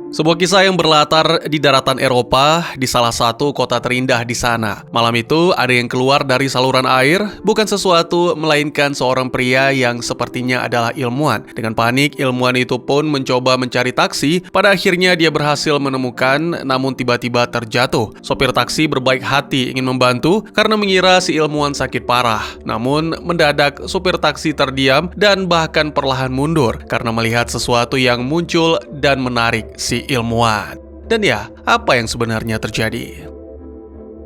Sebuah kisah yang berlatar di daratan Eropa di salah satu kota terindah di sana. Malam itu ada yang keluar dari saluran air, bukan sesuatu melainkan seorang pria yang sepertinya adalah ilmuwan. Dengan panik, ilmuwan itu pun mencoba mencari taksi. Pada akhirnya dia berhasil menemukan, namun tiba-tiba terjatuh. Sopir taksi berbaik hati ingin membantu karena mengira si ilmuwan sakit parah. Namun mendadak sopir taksi terdiam dan bahkan perlahan mundur karena melihat sesuatu yang muncul dan menarik si ilmuwan. Dan ya, apa yang sebenarnya terjadi?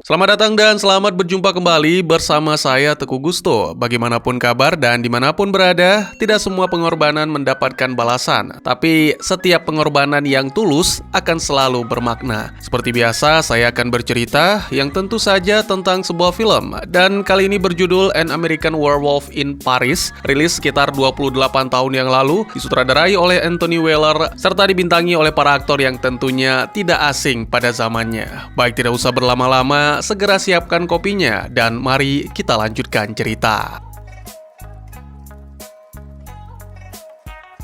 Selamat datang dan selamat berjumpa kembali bersama saya Teguh Gusto. Bagaimanapun kabar dan dimanapun berada, tidak semua pengorbanan mendapatkan balasan. Tapi setiap pengorbanan yang tulus akan selalu bermakna. Seperti biasa, saya akan bercerita yang tentu saja tentang sebuah film. Dan kali ini berjudul An American Werewolf in Paris, rilis sekitar 28 tahun yang lalu, disutradarai oleh Anthony Weller, serta dibintangi oleh para aktor yang tentunya tidak asing pada zamannya. Baik, tidak usah berlama-lama, segera siapkan kopinya dan mari kita lanjutkan cerita.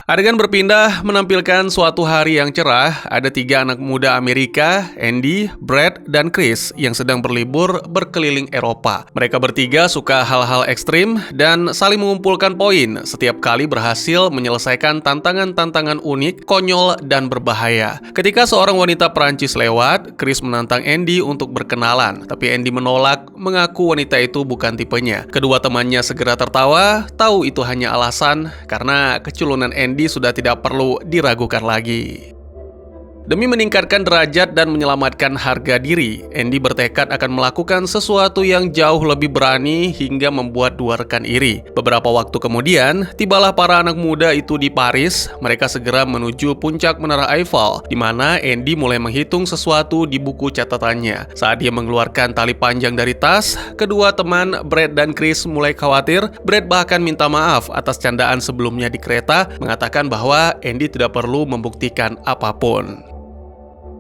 Adegan berpindah menampilkan suatu hari yang cerah. Ada 3 anak muda Amerika, Andy, Brad, dan Chris, yang sedang berlibur berkeliling Eropa. Mereka bertiga suka hal-hal ekstrim dan saling mengumpulkan poin. Setiap kali berhasil menyelesaikan tantangan-tantangan unik, konyol, dan berbahaya. Ketika seorang wanita Perancis lewat, Chris menantang Andy untuk berkenalan. Tapi Andy menolak, mengaku wanita itu bukan tipenya. Kedua temannya segera tertawa, tahu itu hanya alasan karena keculungan Andy sudah tidak perlu diragukan lagi. Demi meningkatkan derajat dan menyelamatkan harga diri, Andy bertekad akan melakukan sesuatu yang jauh lebih berani hingga membuat 2 rekan iri. Beberapa waktu kemudian, tibalah para anak muda itu di Paris. Mereka segera menuju puncak Menara Eiffel, di mana Andy mulai menghitung sesuatu di buku catatannya. Saat dia mengeluarkan tali panjang dari tas, kedua teman Brad dan Chris mulai khawatir. Brad bahkan minta maaf atas candaan sebelumnya di kereta, mengatakan bahwa Andy tidak perlu membuktikan apapun.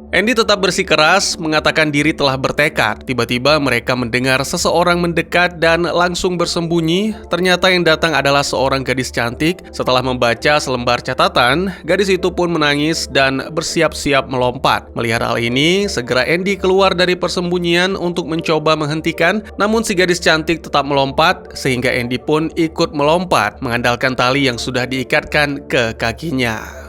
Andy tetap bersikeras, mengatakan diri telah bertekad. Tiba-tiba mereka mendengar seseorang mendekat dan langsung bersembunyi. Ternyata yang datang adalah seorang gadis cantik. Setelah membaca selembar catatan, gadis itu pun menangis dan bersiap-siap melompat. Melihat hal ini, segera Andy keluar dari persembunyian untuk mencoba menghentikan. Namun si gadis cantik tetap melompat, sehingga Andy pun ikut melompat, mengandalkan tali yang sudah diikatkan ke kakinya.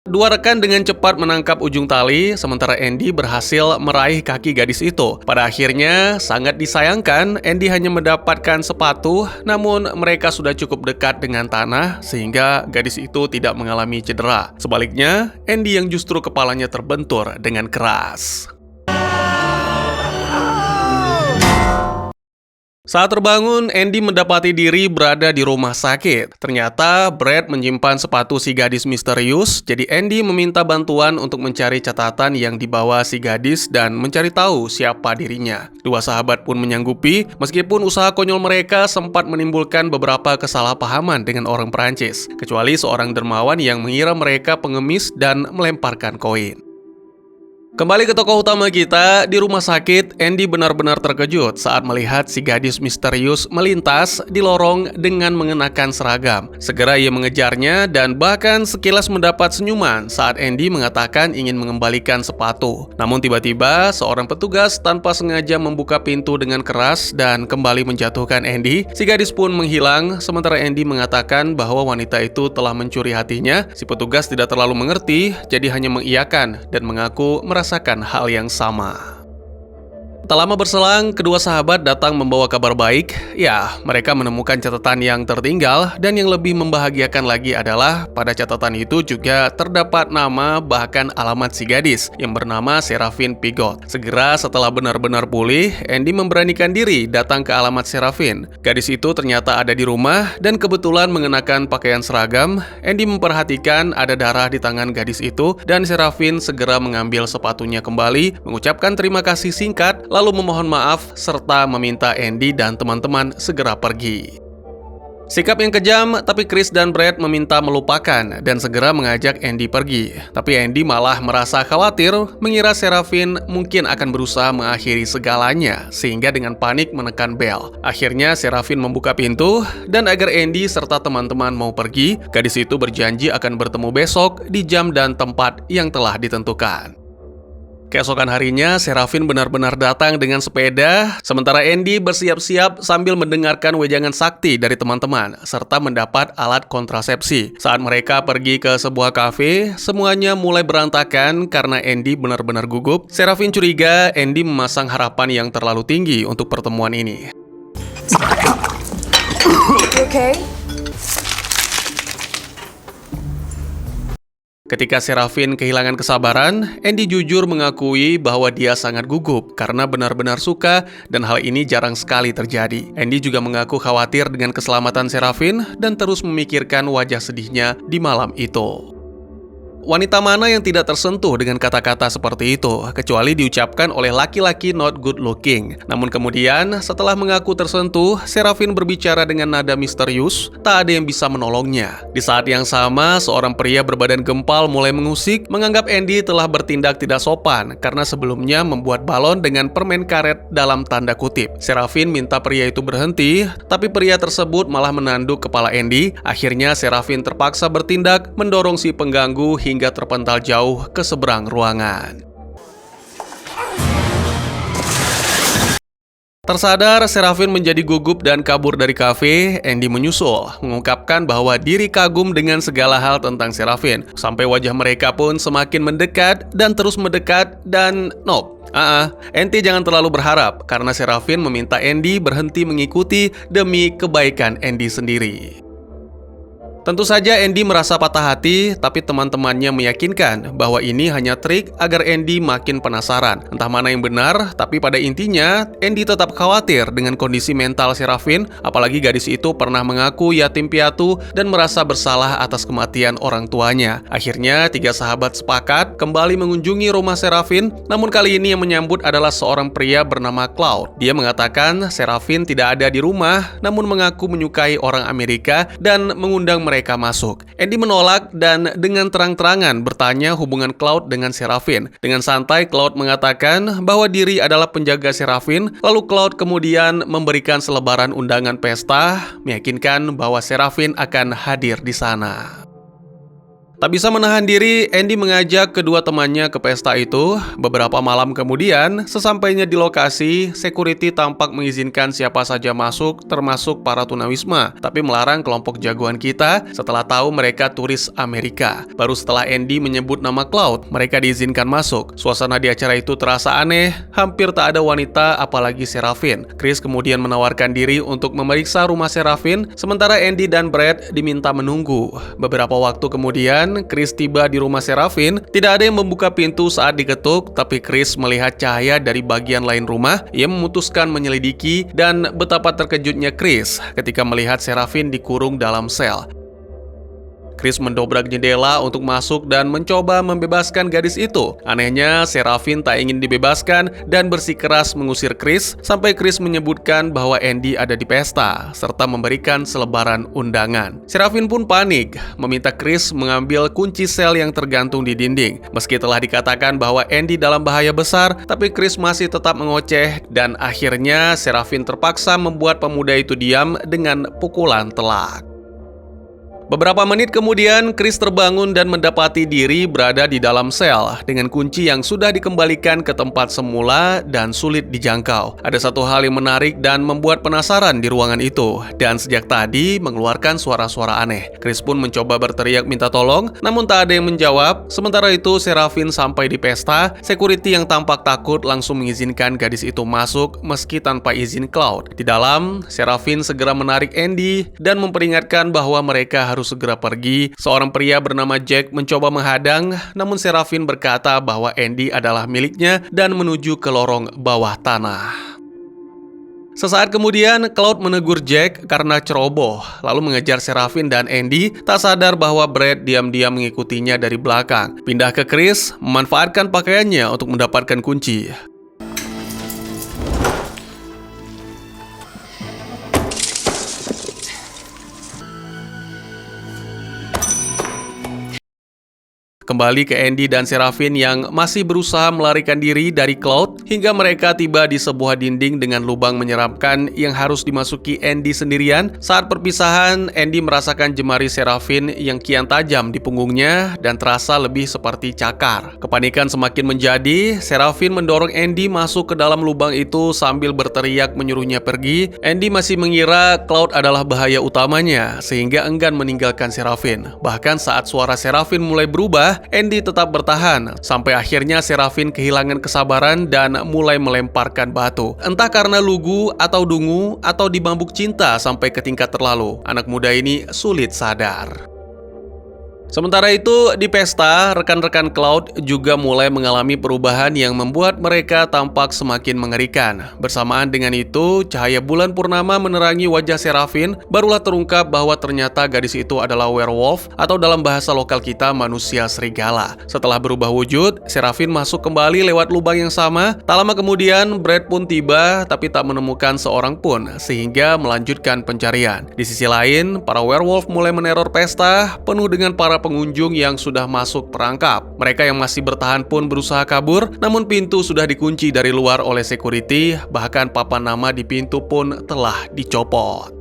Dua rekan dengan cepat menangkap ujung tali, sementara Andy berhasil meraih kaki gadis itu. Pada akhirnya, sangat disayangkan, Andy hanya mendapatkan sepatu, namun mereka sudah cukup dekat dengan tanah, sehingga gadis itu tidak mengalami cedera. Sebaliknya, Andy yang justru kepalanya terbentur dengan keras. Saat terbangun, Andy mendapati diri berada di rumah sakit. Ternyata Brad menyimpan sepatu si gadis misterius, jadi Andy meminta bantuan untuk mencari catatan yang dibawa si gadis dan mencari tahu siapa dirinya. Dua sahabat pun menyanggupi, meskipun usaha konyol mereka sempat menimbulkan beberapa kesalahpahaman dengan orang Perancis, kecuali seorang dermawan yang mengira mereka pengemis dan melemparkan koin. Kembali ke tokoh utama kita, di rumah sakit, Andy benar-benar terkejut saat melihat si gadis misterius melintas di lorong dengan mengenakan seragam. Segera ia mengejarnya dan bahkan sekilas mendapat senyuman saat Andy mengatakan ingin mengembalikan sepatu. Namun tiba-tiba, seorang petugas tanpa sengaja membuka pintu dengan keras dan kembali menjatuhkan Andy. Si gadis pun menghilang, sementara Andy mengatakan bahwa wanita itu telah mencuri hatinya. Si petugas tidak terlalu mengerti, jadi hanya mengiyakan dan mengaku merasakan hal yang sama. Tak lama berselang, kedua sahabat datang membawa kabar baik. Ya, mereka menemukan catatan yang tertinggal dan yang lebih membahagiakan lagi adalah pada catatan itu juga terdapat nama bahkan alamat si gadis yang bernama Serafin Pigot. Segera setelah benar-benar pulih, Andy memberanikan diri datang ke alamat Serafin. Gadis itu ternyata ada di rumah dan kebetulan mengenakan pakaian seragam. Andy memperhatikan ada darah di tangan gadis itu dan Serafin segera mengambil sepatunya kembali, mengucapkan terima kasih singkat, lalu memohon maaf serta meminta Andy dan teman-teman segera pergi. Sikap yang kejam, tapi Chris dan Brad meminta melupakan dan segera mengajak Andy pergi. Tapi Andy malah merasa khawatir, mengira Serafin mungkin akan berusaha mengakhiri segalanya, sehingga dengan panik menekan bel. Akhirnya Serafin membuka pintu, dan agar Andy serta teman-teman mau pergi, gadis itu berjanji akan bertemu besok di jam dan tempat yang telah ditentukan. Keesokan harinya, Serafin benar-benar datang dengan sepeda, sementara Andy bersiap-siap sambil mendengarkan wejangan sakti dari teman-teman, serta mendapat alat kontrasepsi. Saat mereka pergi ke sebuah kafe, semuanya mulai berantakan karena Andy benar-benar gugup. Serafin curiga Andy memasang harapan yang terlalu tinggi untuk pertemuan ini. Okay. Ketika Serafin kehilangan kesabaran, Andy jujur mengakui bahwa dia sangat gugup karena benar-benar suka dan hal ini jarang sekali terjadi. Andy juga mengaku khawatir dengan keselamatan Serafin dan terus memikirkan wajah sedihnya di malam itu. Wanita mana yang tidak tersentuh dengan kata-kata seperti itu, kecuali diucapkan oleh laki-laki not good looking. Namun kemudian, setelah mengaku tersentuh, Serafin berbicara dengan nada misterius, tak ada yang bisa menolongnya. Di saat yang sama, seorang pria berbadan gempal mulai mengusik, menganggap Andy telah bertindak tidak sopan, karena sebelumnya membuat balon dengan permen karet dalam tanda kutip. Serafin minta pria itu berhenti, tapi pria tersebut malah menanduk kepala Andy. Akhirnya Serafin terpaksa bertindak, mendorong si pengganggu hingga terpental jauh ke seberang ruangan. Tersadar, Serafin menjadi gugup dan kabur dari kafe. Andy menyusul, mengungkapkan bahwa diri kagum dengan segala hal tentang Serafin. Sampai wajah mereka pun semakin mendekat dan terus mendekat dan nope. Ente jangan terlalu berharap karena Serafin meminta Andy berhenti mengikuti demi kebaikan Andy sendiri. Tentu saja Andy merasa patah hati, tapi teman-temannya meyakinkan bahwa ini hanya trik agar Andy makin penasaran. Entah mana yang benar, tapi pada intinya Andy tetap khawatir dengan kondisi mental Serafin, apalagi gadis itu pernah mengaku yatim piatu dan merasa bersalah atas kematian orang tuanya. Akhirnya, tiga sahabat sepakat kembali mengunjungi rumah Serafin, namun kali ini yang menyambut adalah seorang pria bernama Cloud. Dia mengatakan Serafin tidak ada di rumah, namun mengaku menyukai orang Amerika dan mengundang mereka masuk. Andy menolak dan dengan terang-terangan bertanya hubungan Cloud dengan Serafin. Dengan santai, Cloud mengatakan bahwa diri adalah penjaga Serafin, lalu Cloud kemudian memberikan selebaran undangan pesta, meyakinkan bahwa Serafin akan hadir di sana. Tak bisa menahan diri, Andy mengajak kedua temannya ke pesta itu. Beberapa malam kemudian, sesampainya di lokasi, security tampak mengizinkan siapa saja masuk, termasuk para tunawisma, tapi melarang kelompok jagoan kita setelah tahu mereka turis Amerika. Baru setelah Andy menyebut nama Cloud, mereka diizinkan masuk. Suasana di acara itu terasa aneh, hampir tak ada wanita apalagi Serafin. Chris kemudian menawarkan diri untuk memeriksa rumah Serafin, sementara Andy dan Brad diminta menunggu. Beberapa waktu kemudian, Chris tiba di rumah Serafin. Tidak ada yang membuka pintu saat diketuk, tapi Chris melihat cahaya dari bagian lain rumah. Ia memutuskan menyelidiki dan betapa terkejutnya Chris ketika melihat Serafin dikurung dalam sel. Chris mendobrak jendela untuk masuk dan mencoba membebaskan gadis itu. Anehnya, Serafin tak ingin dibebaskan dan bersikeras mengusir Chris, sampai Chris menyebutkan bahwa Andy ada di pesta, serta memberikan selebaran undangan. Serafin pun panik, meminta Chris mengambil kunci sel yang tergantung di dinding. Meski telah dikatakan bahwa Andy dalam bahaya besar, tapi Chris masih tetap mengoceh, dan akhirnya Serafin terpaksa membuat pemuda itu diam dengan pukulan telak. Beberapa menit kemudian, Chris terbangun dan mendapati diri berada di dalam sel dengan kunci yang sudah dikembalikan ke tempat semula dan sulit dijangkau. Ada satu hal yang menarik dan membuat penasaran di ruangan itu, dan sejak tadi mengeluarkan suara-suara aneh. Chris pun mencoba berteriak minta tolong, namun tak ada yang menjawab. Sementara itu, Serafin sampai di pesta. Security yang tampak takut langsung mengizinkan gadis itu masuk meski tanpa izin Cloud. Di dalam, Serafin segera menarik Andy dan memperingatkan bahwa mereka harus segera pergi. Seorang pria bernama Jack mencoba menghadang, namun Serafin berkata bahwa Andy adalah miliknya dan menuju ke lorong bawah tanah. Sesaat kemudian, Cloud menegur Jack karena ceroboh, lalu mengejar Serafin dan Andy, tak sadar bahwa Brad diam-diam mengikutinya dari belakang. Pindah ke Chris, memanfaatkan pakaiannya untuk mendapatkan kunci. Kembali ke Andy dan Seraphine yang masih berusaha melarikan diri dari Cloud hingga mereka tiba di sebuah dinding dengan lubang menyeramkan yang harus dimasuki Andy sendirian. Saat perpisahan, Andy merasakan jemari Seraphine yang kian tajam di punggungnya dan terasa lebih seperti cakar. Kepanikan semakin menjadi, Seraphine mendorong Andy masuk ke dalam lubang itu sambil berteriak menyuruhnya pergi. Andy masih mengira Cloud adalah bahaya utamanya sehingga enggan meninggalkan Seraphine. Bahkan saat suara Seraphine mulai berubah, Andy tetap bertahan, sampai akhirnya Seraphine kehilangan kesabaran dan mulai melemparkan batu. Entah karena lugu atau dungu atau dimabuk cinta sampai ke tingkat terlalu, anak muda ini sulit sadar. Sementara itu, di pesta, rekan-rekan Cloud juga mulai mengalami perubahan yang membuat mereka tampak semakin mengerikan. Bersamaan dengan itu, cahaya bulan purnama menerangi wajah Seraphine, barulah terungkap bahwa ternyata gadis itu adalah werewolf atau dalam bahasa lokal kita manusia serigala. Setelah berubah wujud, Seraphine masuk kembali lewat lubang yang sama. Tak lama kemudian, Brad pun tiba tapi tak menemukan seorang pun, sehingga melanjutkan pencarian. Di sisi lain, para werewolf mulai meneror pesta, penuh dengan para pengunjung yang sudah masuk perangkap. Mereka yang masih bertahan pun berusaha kabur, namun pintu sudah dikunci dari luar oleh security, bahkan papan nama di pintu pun telah dicopot.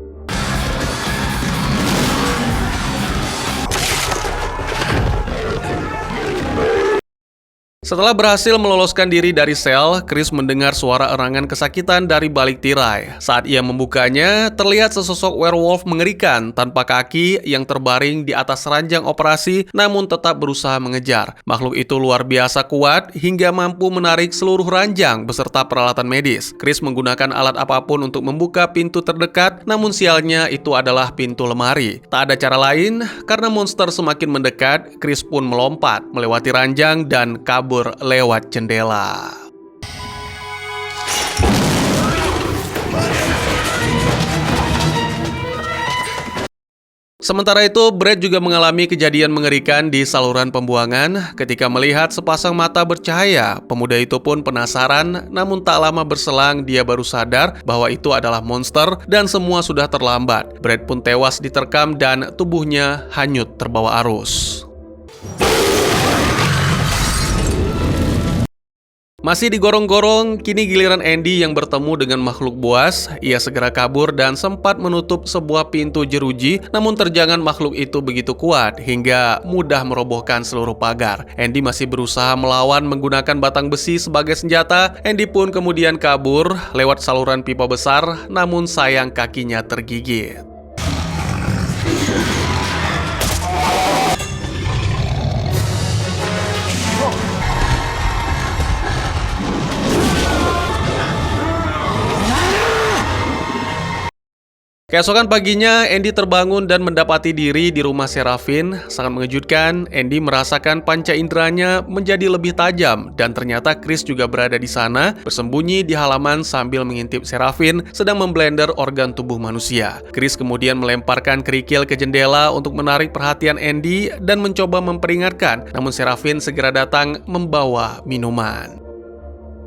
Setelah berhasil meloloskan diri dari sel, Chris mendengar suara erangan kesakitan dari balik tirai. Saat ia membukanya, terlihat sesosok werewolf mengerikan tanpa kaki yang terbaring di atas ranjang operasi namun tetap berusaha mengejar. Makhluk itu luar biasa kuat hingga mampu menarik seluruh ranjang beserta peralatan medis. Chris menggunakan alat apapun untuk membuka pintu terdekat, namun sialnya itu adalah pintu lemari. Tak ada cara lain, karena monster semakin mendekat, Chris pun melompat, melewati ranjang dan kabur lewat jendela. Sementara itu, Brad juga mengalami kejadian mengerikan di saluran pembuangan. Ketika melihat sepasang mata bercahaya, pemuda itu pun penasaran, namun tak lama berselang dia baru sadar bahwa itu adalah monster dan semua sudah terlambat. Brad pun tewas diterkam dan tubuhnya hanyut terbawa arus. Masih digorong-gorong, kini giliran Andy yang bertemu dengan makhluk buas. Ia segera kabur dan sempat menutup sebuah pintu jeruji, namun terjangan makhluk itu begitu kuat hingga mudah merobohkan seluruh pagar. Andy masih berusaha melawan menggunakan batang besi sebagai senjata. Andy pun kemudian kabur lewat saluran pipa besar, namun sayang kakinya tergigit. Keesokan paginya, Andy terbangun dan mendapati diri di rumah Seraphine. Sangat mengejutkan, Andy merasakan panca inderanya menjadi lebih tajam dan ternyata Chris juga berada di sana, bersembunyi di halaman sambil mengintip Seraphine sedang memblender organ tubuh manusia. Chris kemudian melemparkan kerikil ke jendela untuk menarik perhatian Andy dan mencoba memperingatkan, namun Seraphine segera datang membawa minuman.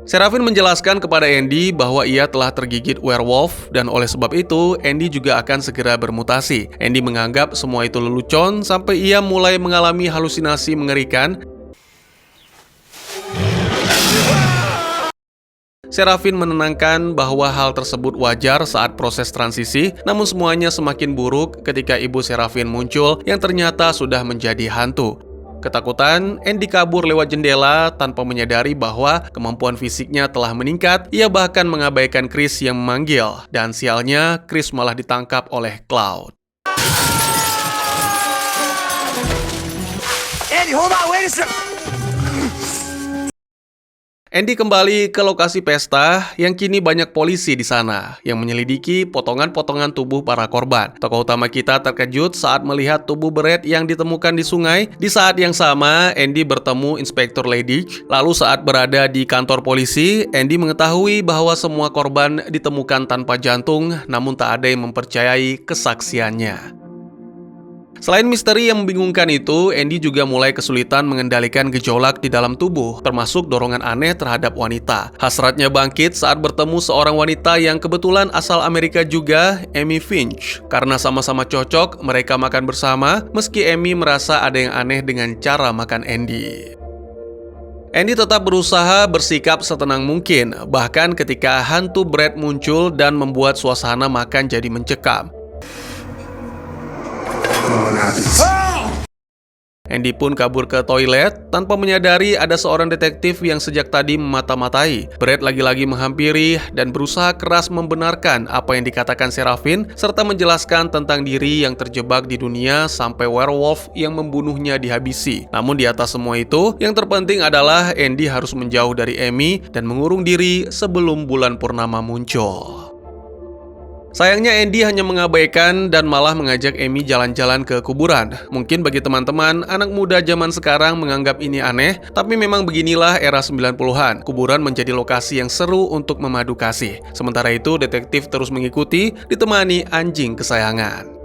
Seraphine menjelaskan kepada Andy bahwa ia telah tergigit werewolf dan oleh sebab itu Andy juga akan segera bermutasi. Andy menganggap semua itu lelucon sampai ia mulai mengalami halusinasi mengerikan. Seraphine menenangkan bahwa hal tersebut wajar saat proses transisi, namun semuanya semakin buruk ketika ibu Seraphine muncul yang ternyata sudah menjadi hantu. Ketakutan, Andy kabur lewat jendela tanpa menyadari bahwa kemampuan fisiknya telah meningkat. Ia bahkan mengabaikan Chris yang memanggil, dan sialnya Chris malah ditangkap oleh Cloud. Andy, hold on, wait a second. Andy kembali ke lokasi pesta yang kini banyak polisi di sana yang menyelidiki potongan-potongan tubuh para korban. Tokoh utama kita terkejut saat melihat tubuh Brad yang ditemukan di sungai. Di saat yang sama, Andy bertemu Inspektur Leydich. Lalu saat berada di kantor polisi, Andy mengetahui bahwa semua korban ditemukan tanpa jantung, namun tak ada yang mempercayai kesaksiannya. Selain misteri yang membingungkan itu, Andy juga mulai kesulitan mengendalikan gejolak di dalam tubuh, termasuk dorongan aneh terhadap wanita. Hasratnya bangkit saat bertemu seorang wanita yang kebetulan asal Amerika juga, Amy Finch. Karena sama-sama cocok, mereka makan bersama, meski Amy merasa ada yang aneh dengan cara makan Andy. Andy tetap berusaha bersikap setenang mungkin, bahkan ketika hantu Brad muncul dan membuat suasana makan jadi mencekam. Andy pun kabur ke toilet tanpa menyadari ada seorang detektif yang sejak tadi memata-matai. Brad lagi-lagi menghampiri dan berusaha keras membenarkan apa yang dikatakan Serafin serta menjelaskan tentang diri yang terjebak di dunia sampai werewolf yang membunuhnya dihabisi. Namun di atas semua itu, yang terpenting adalah Andy harus menjauh dari Amy dan mengurung diri sebelum bulan purnama muncul. Sayangnya Andy hanya mengabaikan dan malah mengajak Amy jalan-jalan ke kuburan. Mungkin bagi teman-teman, anak muda zaman sekarang menganggap ini aneh, tapi memang beginilah era 90-an. Kuburan menjadi lokasi yang seru untuk memadu kasih. Sementara itu, detektif terus mengikuti, ditemani anjing kesayangan.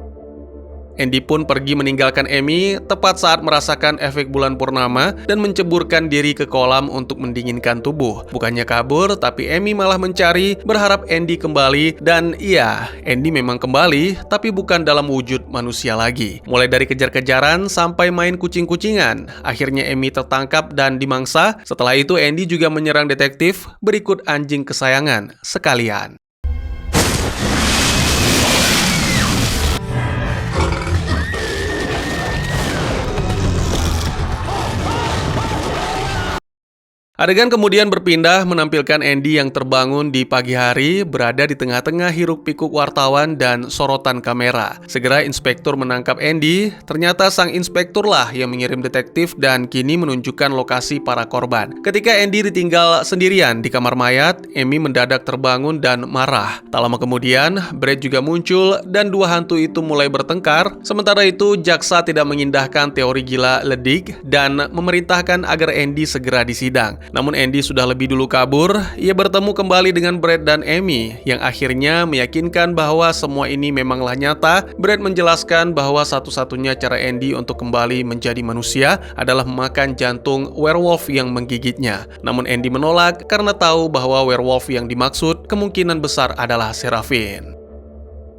Andy pun pergi meninggalkan Amy tepat saat merasakan efek bulan purnama dan menceburkan diri ke kolam untuk mendinginkan tubuh. Bukannya kabur, tapi Amy malah mencari, berharap Andy kembali. Dan iya, Andy memang kembali, tapi bukan dalam wujud manusia lagi. Mulai dari kejar-kejaran sampai main kucing-kucingan. Akhirnya Amy tertangkap dan dimangsa. Setelah itu Andy juga menyerang detektif berikut anjing kesayangan sekalian. Adegan kemudian berpindah menampilkan Andy yang terbangun di pagi hari, berada di tengah-tengah hiruk-pikuk wartawan dan sorotan kamera. Segera inspektur menangkap Andy, ternyata sang inspekturlah yang mengirim detektif dan kini menunjukkan lokasi para korban. Ketika Andy ditinggal sendirian di kamar mayat, Amy mendadak terbangun dan marah. Tak lama kemudian, Brad juga muncul dan dua hantu itu mulai bertengkar. Sementara itu, jaksa tidak mengindahkan teori gila Ledik dan memerintahkan agar Andy segera disidang. Namun Andy sudah lebih dulu kabur. Ia bertemu kembali dengan Brad dan Amy yang akhirnya meyakinkan bahwa semua ini memanglah nyata. Brad menjelaskan bahwa satu-satunya cara Andy untuk kembali menjadi manusia adalah memakan jantung werewolf yang menggigitnya. Namun Andy menolak karena tahu bahwa werewolf yang dimaksud kemungkinan besar adalah Serafin.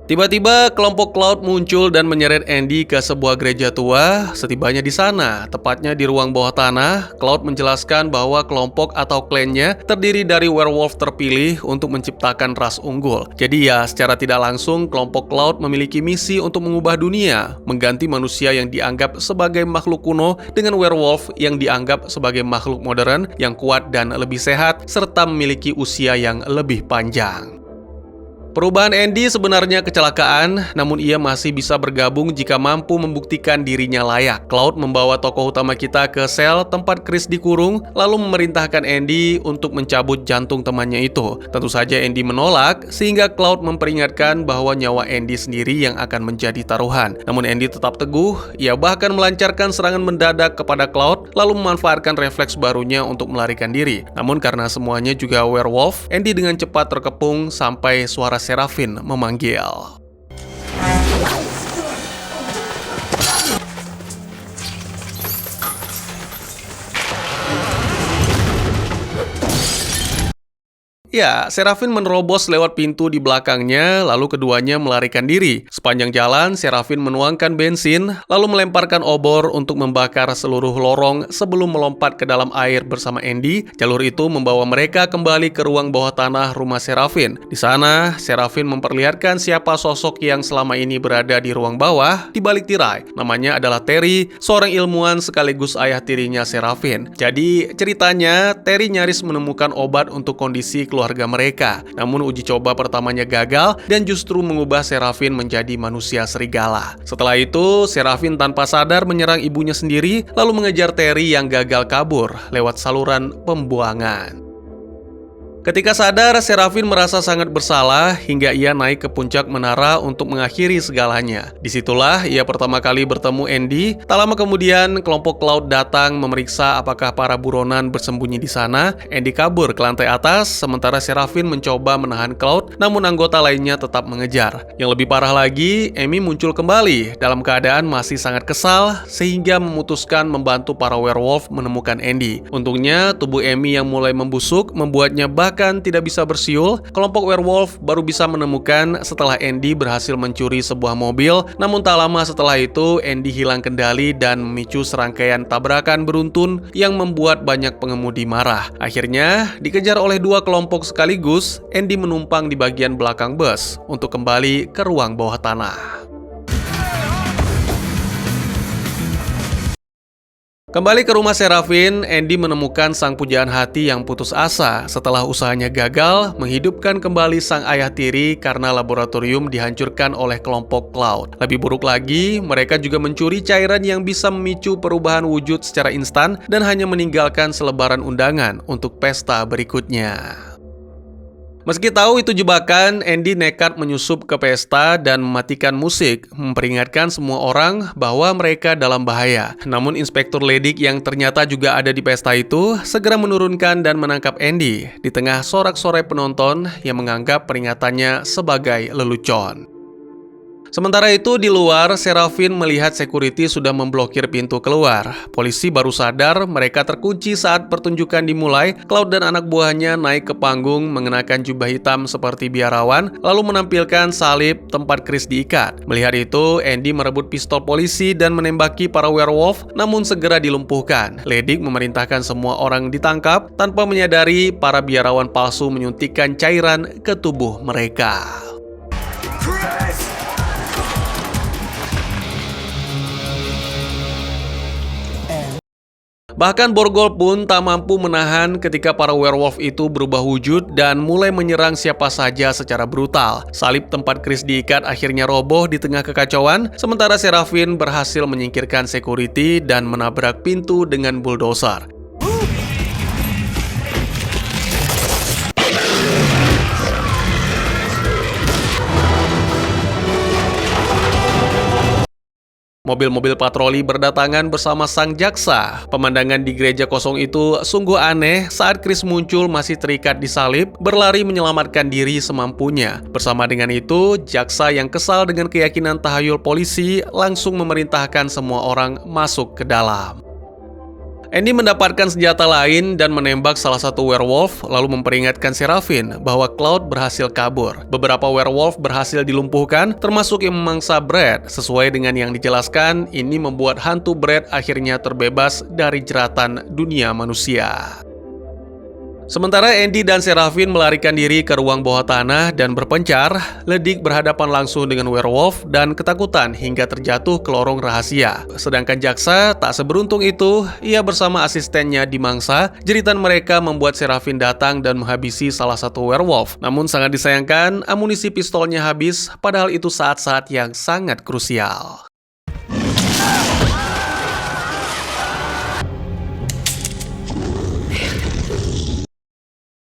Tiba-tiba kelompok Cloud muncul dan menyeret Andy ke sebuah gereja tua. Setibanya di sana, tepatnya di ruang bawah tanah, Cloud menjelaskan bahwa kelompok atau klannya terdiri dari werewolf terpilih untuk menciptakan ras unggul. Jadi ya, secara tidak langsung kelompok Cloud memiliki misi untuk mengubah dunia, mengganti manusia yang dianggap sebagai makhluk kuno dengan werewolf yang dianggap sebagai makhluk modern yang kuat dan lebih sehat serta memiliki usia yang lebih panjang. Perubahan Andy sebenarnya kecelakaan, namun ia masih bisa bergabung jika mampu membuktikan dirinya layak. Cloud membawa tokoh utama kita ke sel tempat Chris dikurung, lalu memerintahkan Andy untuk mencabut jantung temannya itu. Tentu saja Andy menolak, sehingga Cloud memperingatkan bahwa nyawa Andy sendiri yang akan menjadi taruhan. Namun Andy tetap teguh, ia bahkan melancarkan serangan mendadak kepada Cloud, lalu memanfaatkan refleks barunya untuk melarikan diri. Namun karena semuanya juga werewolf, Andy dengan cepat terkepung sampai suara Serafin memanggil. Ya, Serafin menerobos lewat pintu di belakangnya, lalu keduanya melarikan diri. Sepanjang jalan, Serafin menuangkan bensin, lalu melemparkan obor untuk membakar seluruh lorong sebelum melompat ke dalam air bersama Andy. Jalur itu membawa mereka kembali ke ruang bawah tanah rumah Serafin. Di sana, Serafin memperlihatkan siapa sosok yang selama ini berada di ruang bawah di balik tirai. Namanya adalah Terry, seorang ilmuwan sekaligus ayah tirinya Serafin. Jadi, ceritanya Terry nyaris menemukan obat untuk kondisi keluarga mereka. Namun uji coba pertamanya gagal dan justru mengubah Serafin menjadi manusia serigala. Setelah itu, Serafin tanpa sadar menyerang ibunya sendiri lalu mengejar Terry yang gagal kabur lewat saluran pembuangan. Ketika sadar, Serafin merasa sangat bersalah hingga ia naik ke puncak menara untuk mengakhiri segalanya. Disitulah ia pertama kali bertemu Andy. Tak lama kemudian, kelompok Cloud datang memeriksa apakah para buronan bersembunyi di sana. Andy kabur ke lantai atas, sementara Serafin mencoba menahan Cloud, namun anggota lainnya tetap mengejar. Yang lebih parah lagi, Amy muncul kembali dalam keadaan masih sangat kesal, sehingga memutuskan membantu para werewolf menemukan Andy. Untungnya, tubuh Amy yang mulai membusuk membuatnya bahkan tidak bisa bersiul. Kelompok werewolf baru bisa menemukan setelah Andy berhasil mencuri sebuah mobil. Namun tak lama setelah itu, Andy hilang kendali dan memicu serangkaian tabrakan beruntun yang membuat banyak pengemudi marah. Akhirnya, dikejar oleh dua kelompok sekaligus, Andy menumpang di bagian belakang bus untuk kembali ke ruang bawah tanah. Kembali ke rumah Serafin, Andy menemukan sang pujaan hati yang putus asa setelah usahanya gagal menghidupkan kembali sang ayah tiri karena laboratorium dihancurkan oleh kelompok Cloud. Lebih buruk lagi, mereka juga mencuri cairan yang bisa memicu perubahan wujud secara instan dan hanya meninggalkan selebaran undangan untuk pesta berikutnya. Meski tahu itu jebakan, Andy nekat menyusup ke pesta dan mematikan musik, memperingatkan semua orang bahwa mereka dalam bahaya. Namun Inspektur Ledik yang ternyata juga ada di pesta itu segera menurunkan dan menangkap Andy di tengah sorak-sorai penonton yang menganggap peringatannya sebagai lelucon. Sementara itu di luar, Serafin melihat security sudah memblokir pintu keluar. Polisi baru sadar mereka terkunci saat pertunjukan dimulai. Cloud dan anak buahnya naik ke panggung mengenakan jubah hitam seperti biarawan, lalu menampilkan salib tempat Chris diikat. Melihat itu, Andy merebut pistol polisi dan menembaki para werewolf, namun segera dilumpuhkan. Ledik memerintahkan semua orang ditangkap tanpa menyadari para biarawan palsu menyuntikkan cairan ke tubuh mereka. Bahkan Borgol pun tak mampu menahan ketika para werewolf itu berubah wujud dan mulai menyerang siapa saja secara brutal. Salib tempat Chris diikat akhirnya roboh di tengah kekacauan, sementara Serafin berhasil menyingkirkan security dan menabrak pintu dengan bulldozer. Mobil-mobil patroli berdatangan bersama sang jaksa. Pemandangan di gereja kosong itu sungguh aneh saat Chris muncul masih terikat di salib, berlari menyelamatkan diri semampunya. Bersama dengan itu, jaksa yang kesal dengan keyakinan tahayul polisi langsung memerintahkan semua orang masuk ke dalam. Andy mendapatkan senjata lain dan menembak salah satu werewolf, lalu memperingatkan Serafin bahwa Cloud berhasil kabur. Beberapa werewolf berhasil dilumpuhkan, termasuk yang memangsa Brad. Sesuai dengan yang dijelaskan, ini membuat hantu Brad akhirnya terbebas dari jeratan dunia manusia. Sementara Andy dan Serafin melarikan diri ke ruang bawah tanah dan berpencar, Ledik berhadapan langsung dengan werewolf dan ketakutan hingga terjatuh ke lorong rahasia. Sedangkan jaksa tak seberuntung itu, ia bersama asistennya dimangsa. Jeritan mereka membuat Serafin datang dan menghabisi salah satu werewolf. Namun sangat disayangkan, amunisi pistolnya habis, padahal itu saat-saat yang sangat krusial.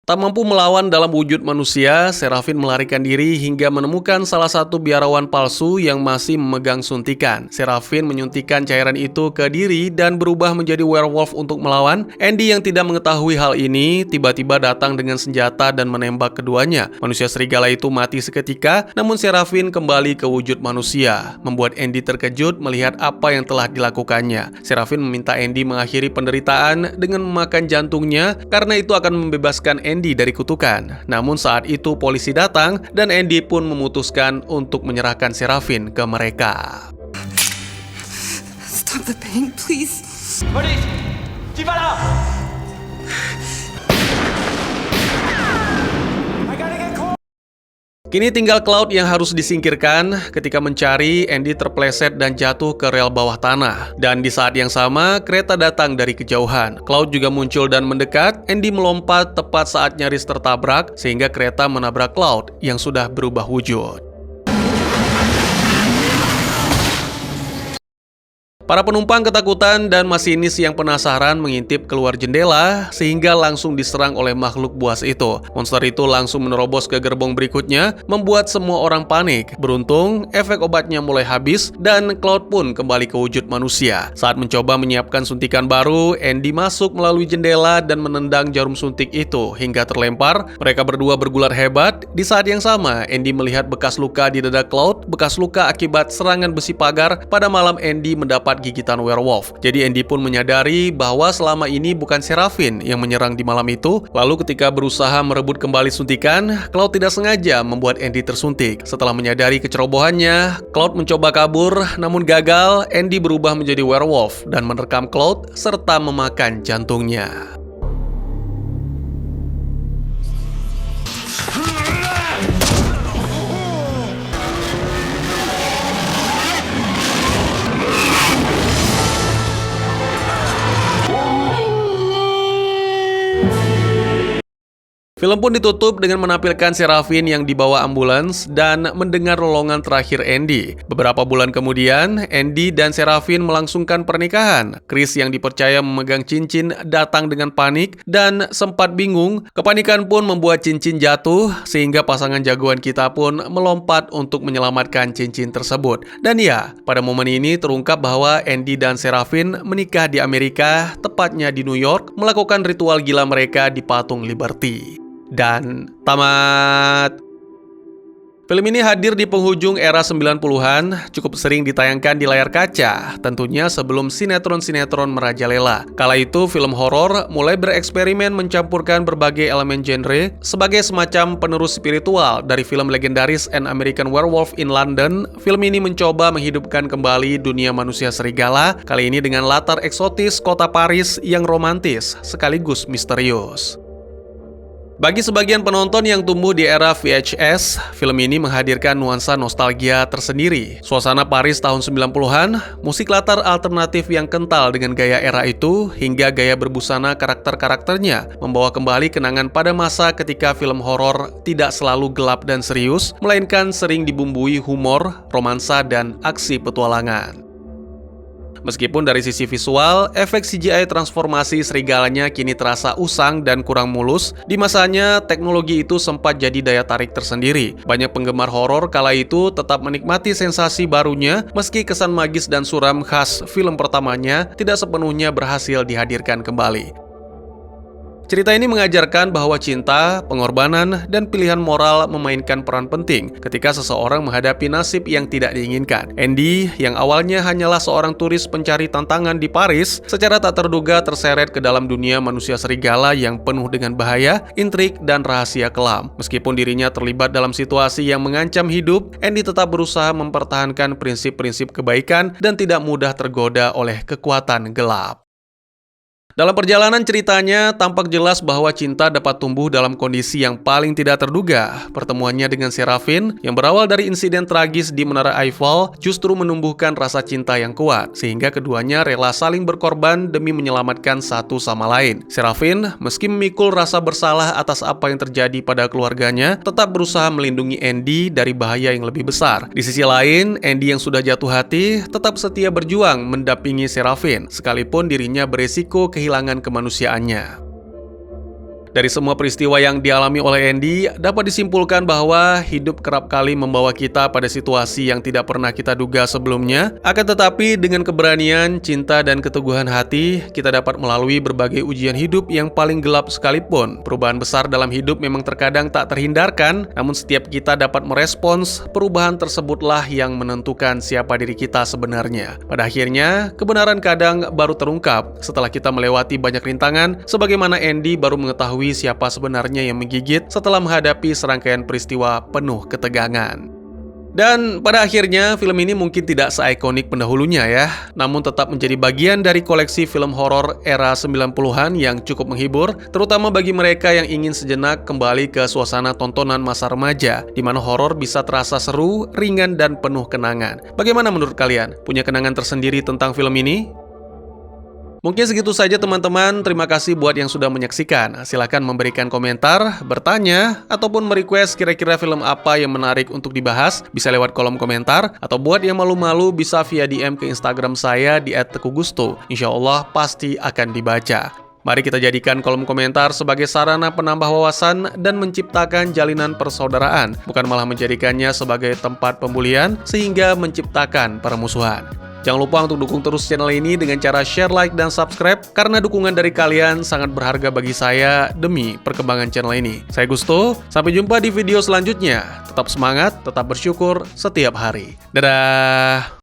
Tak mampu melawan dalam wujud manusia, Serafin melarikan diri hingga menemukan salah satu biarawan palsu yang masih memegang suntikan. Serafin menyuntikkan cairan itu ke diri dan berubah menjadi werewolf untuk melawan. Andy yang tidak mengetahui hal ini tiba-tiba datang dengan senjata dan menembak keduanya. Manusia serigala itu mati seketika, namun Serafin kembali ke wujud manusia, membuat Andy terkejut melihat apa yang telah dilakukannya. Serafin meminta Andy mengakhiri penderitaan dengan memakan jantungnya karena itu akan membebaskan Andy dari kutukan. Namun saat itu polisi datang dan Andy pun memutuskan untuk menyerahkan Serafin ke mereka. Stop the pain, please. Police, qui va là? Kini tinggal Cloud yang harus disingkirkan. Ketika mencari, Andy terpleset dan jatuh ke rel bawah tanah. Dan di saat yang sama, kereta datang dari kejauhan. Cloud juga muncul dan mendekat. Andy melompat tepat saat nyaris tertabrak, sehingga kereta menabrak Cloud yang sudah berubah wujud. Para penumpang ketakutan dan masinis yang penasaran mengintip keluar jendela sehingga langsung diserang oleh makhluk buas itu. Monster itu langsung menerobos ke gerbong berikutnya, membuat semua orang panik. Beruntung, efek obatnya mulai habis dan Cloud pun kembali ke wujud manusia. Saat mencoba menyiapkan suntikan baru, Andy masuk melalui jendela dan menendang jarum suntik itu hingga terlempar. Mereka berdua bergular hebat. Di saat yang sama, Andy melihat bekas luka di dada Cloud, bekas luka akibat serangan besi pagar pada malam Andy mendapat gigitan werewolf. Jadi Andy pun menyadari bahwa selama ini bukan Seraphine yang menyerang di malam itu. Lalu ketika berusaha merebut kembali suntikan, Cloud tidak sengaja membuat Andy tersuntik. Setelah menyadari kecerobohannya, Cloud mencoba kabur, namun gagal. Andy berubah menjadi werewolf dan menerkam Cloud serta memakan jantungnya. Film pun ditutup dengan menampilkan Seraphine yang dibawa ambulans dan mendengar lolongan terakhir Andy. Beberapa bulan kemudian, Andy dan Seraphine melangsungkan pernikahan. Chris yang dipercaya memegang cincin datang dengan panik dan sempat bingung. Kepanikan pun membuat cincin jatuh sehingga pasangan jagoan kita pun melompat untuk menyelamatkan cincin tersebut. Dan ya, pada momen ini terungkap bahwa Andy dan Seraphine menikah di Amerika, tepatnya di New York, melakukan ritual gila mereka di patung Liberty. Dan tamat. Film ini hadir di penghujung era 90-an, cukup sering ditayangkan di layar kaca, tentunya sebelum sinetron-sinetron merajalela. Kala itu, film horor mulai bereksperimen mencampurkan berbagai elemen genre sebagai semacam penerus spiritual dari film legendaris An American Werewolf in London. Film ini mencoba menghidupkan kembali dunia manusia serigala, kali ini dengan latar eksotis kota Paris yang romantis sekaligus misterius. Bagi sebagian penonton yang tumbuh di era VHS, film ini menghadirkan nuansa nostalgia tersendiri. Suasana Paris tahun 90-an, musik latar alternatif yang kental dengan gaya era itu, hingga gaya berbusana karakter-karakternya, membawa kembali kenangan pada masa ketika film horor tidak selalu gelap dan serius, melainkan sering dibumbui humor, romansa, dan aksi petualangan. Meskipun dari sisi visual, efek CGI transformasi serigalanya kini terasa usang dan kurang mulus, di masanya teknologi itu sempat jadi daya tarik tersendiri. Banyak penggemar horor kala itu tetap menikmati sensasi barunya, meski kesan magis dan suram khas film pertamanya tidak sepenuhnya berhasil dihadirkan kembali. Cerita ini mengajarkan bahwa cinta, pengorbanan, dan pilihan moral memainkan peran penting ketika seseorang menghadapi nasib yang tidak diinginkan. Andy, yang awalnya hanyalah seorang turis pencari tantangan di Paris, secara tak terduga terseret ke dalam dunia manusia serigala yang penuh dengan bahaya, intrik, dan rahasia kelam. Meskipun dirinya terlibat dalam situasi yang mengancam hidup, Andy tetap berusaha mempertahankan prinsip-prinsip kebaikan dan tidak mudah tergoda oleh kekuatan gelap. Dalam perjalanan ceritanya, tampak jelas bahwa cinta dapat tumbuh dalam kondisi yang paling tidak terduga. Pertemuannya dengan Seraphine, yang berawal dari insiden tragis di Menara Eiffel, justru menumbuhkan rasa cinta yang kuat, sehingga keduanya rela saling berkorban demi menyelamatkan satu sama lain. Seraphine, meski memikul rasa bersalah atas apa yang terjadi pada keluarganya, tetap berusaha melindungi Andy dari bahaya yang lebih besar. Di sisi lain, Andy yang sudah jatuh hati, tetap setia berjuang mendampingi Seraphine, sekalipun dirinya beresiko kehilangan kemanusiaannya. Dari semua peristiwa yang dialami oleh Andy, dapat disimpulkan bahwa hidup kerap kali membawa kita pada situasi yang tidak pernah kita duga sebelumnya. Akan tetapi, dengan keberanian, cinta, dan keteguhan hati, kita dapat melalui berbagai ujian hidup yang paling gelap sekalipun. Perubahan besar dalam hidup memang terkadang tak terhindarkan, namun setiap kita dapat merespons perubahan tersebutlah yang menentukan siapa diri kita sebenarnya. Pada akhirnya, kebenaran kadang baru terungkap setelah kita melewati banyak rintangan, sebagaimana Andy baru mengetahui siapa sebenarnya yang menggigit setelah menghadapi serangkaian peristiwa penuh ketegangan. Dan pada akhirnya, film ini mungkin tidak se-ikonik pendahulunya ya, namun tetap menjadi bagian dari koleksi film horor era 90-an yang cukup menghibur, terutama bagi mereka yang ingin sejenak kembali ke suasana tontonan masa remaja, di mana horor bisa terasa seru, ringan, dan penuh kenangan. Bagaimana menurut kalian? Punya kenangan tersendiri tentang film ini? Mungkin segitu saja teman-teman, terima kasih buat yang sudah menyaksikan. Silahkan memberikan komentar, bertanya, ataupun merequest kira-kira film apa yang menarik untuk dibahas, bisa lewat kolom komentar, atau buat yang malu-malu bisa via DM ke Instagram saya di @tekugusto. Insya Allah pasti akan dibaca. Mari kita jadikan kolom komentar sebagai sarana penambah wawasan dan menciptakan jalinan persaudaraan, bukan malah menjadikannya sebagai tempat pembulian sehingga menciptakan permusuhan. Jangan lupa untuk dukung terus channel ini dengan cara share, like, dan subscribe, karena dukungan dari kalian sangat berharga bagi saya demi perkembangan channel ini. Saya Gusto, sampai jumpa di video selanjutnya. Tetap semangat, tetap bersyukur setiap hari. Dadah!